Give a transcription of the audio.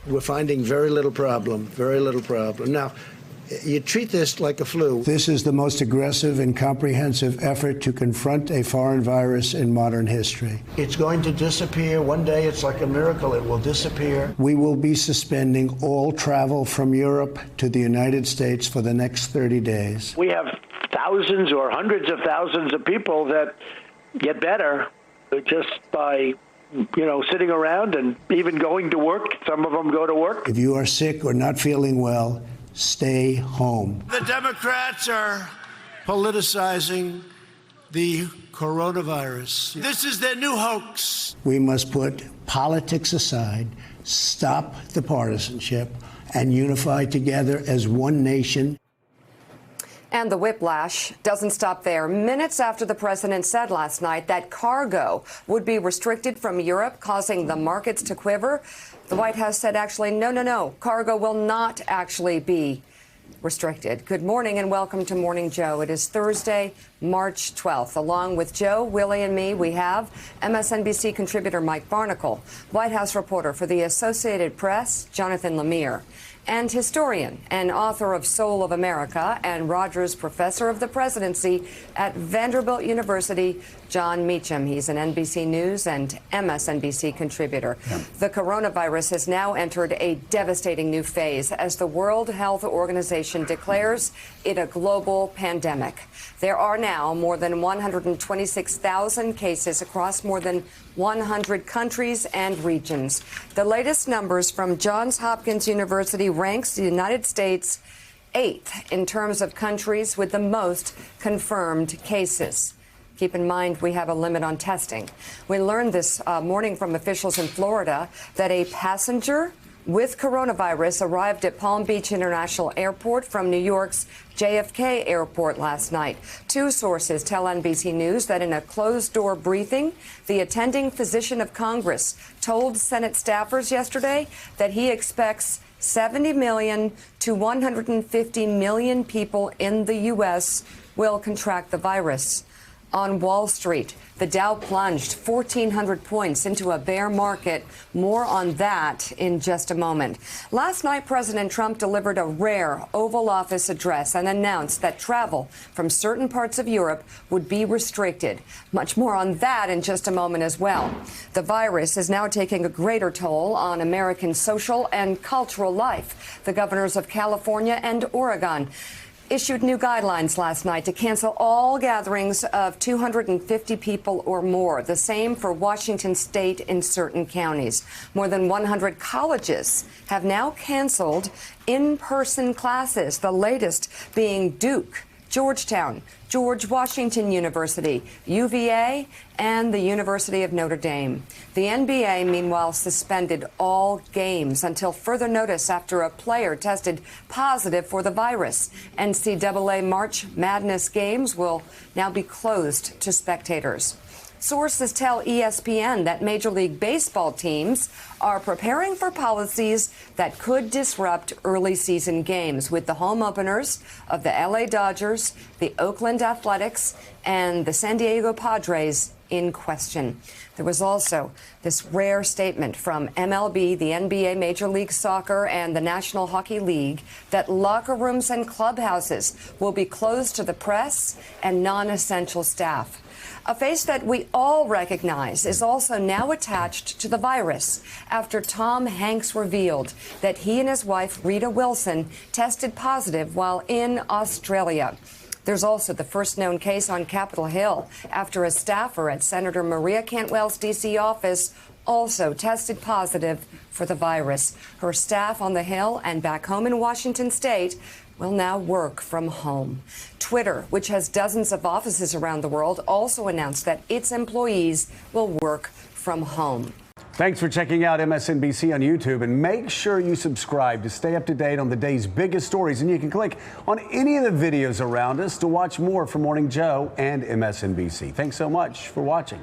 We're finding very little problem. Now, you treat this like a flu. This is the most aggressive and comprehensive effort to confront a foreign virus in modern history. It's going to disappear. One day, it's like a miracle. It will disappear. We will be suspending all travel from Europe to the United States for the next 30 days. We have thousands or hundreds of thousands of people that get better just by sitting around and even going to work. Some of them go to work. If you are sick or not feeling well, stay home. The Democrats are politicizing the coronavirus. This is their new hoax. We must put politics aside, stop the partisanship, and unify together as one nation. And the whiplash doesn't stop there. Minutes after the president said last night that cargo would be restricted from Europe, causing the markets to quiver, the White House said actually, no, cargo will not actually be restricted. Good morning and welcome to Morning Joe. It is Thursday, March 12th. Along with Joe, Willie, and me, we have MSNBC contributor Mike Barnicle, White House reporter for the Associated Press, Jonathan Lemire, and historian and author of Soul of America and Rogers Professor of the Presidency at Vanderbilt University, John Meacham. He's an NBC News and MSNBC contributor. Yeah. The coronavirus has now entered a devastating new phase as the World Health Organization declares it a global pandemic. There are now more than 126,000 cases across more than 100 countries and regions. The latest numbers from Johns Hopkins University ranks the United States 8th in terms of countries with the most confirmed cases. Keep in mind, we have a limit on testing. We learned this morning from officials in Florida that a passenger with coronavirus arrived at Palm Beach International Airport from New York's JFK Airport last night. Two sources tell NBC News that in a closed-door briefing, the attending physician of Congress told Senate staffers yesterday that he expects 70 million to 150 million people in the U.S. will contract the virus. On Wall Street, the Dow plunged 1,400 points into a bear market. More on that in just a moment. Last night, President Trump delivered a rare Oval Office address and announced that travel from certain parts of Europe would be restricted. Much more on that in just a moment as well. The virus is now taking a greater toll on American social and cultural life. The governors of California and Oregon issued new guidelines last night to cancel all gatherings of 250 people or more. The same for Washington state in certain counties. More than 100 colleges have now canceled in-person classes, the latest being Duke, Georgetown, George Washington University, UVA, and the University of Notre Dame. The NBA, meanwhile, suspended all games until further notice after a player tested positive for the virus. NCAA March Madness games will now be closed to spectators. Sources tell ESPN that Major League Baseball teams are preparing for policies that could disrupt early season games, with the home openers of the LA Dodgers, the Oakland Athletics, and the San Diego Padres in question. There was also this rare statement from MLB, the NBA, Major League Soccer, and the National Hockey League that locker rooms and clubhouses will be closed to the press and non-essential staff. A face that we all recognize is also now attached to the virus after Tom Hanks revealed that he and his wife, Rita Wilson, tested positive while in Australia. There's also the first known case on Capitol Hill after a staffer at Senator Maria Cantwell's D.C. office also tested positive for the virus. Her staff on the Hill and back home in Washington state will now work from home. Twitter, which has dozens of offices around the world, also announced that its employees will work from home. Thanks for checking out MSNBC on YouTube, and make sure you subscribe to stay up to date on the day's biggest stories. And you can click on any of the videos around us to watch more from Morning Joe and MSNBC. Thanks so much for watching.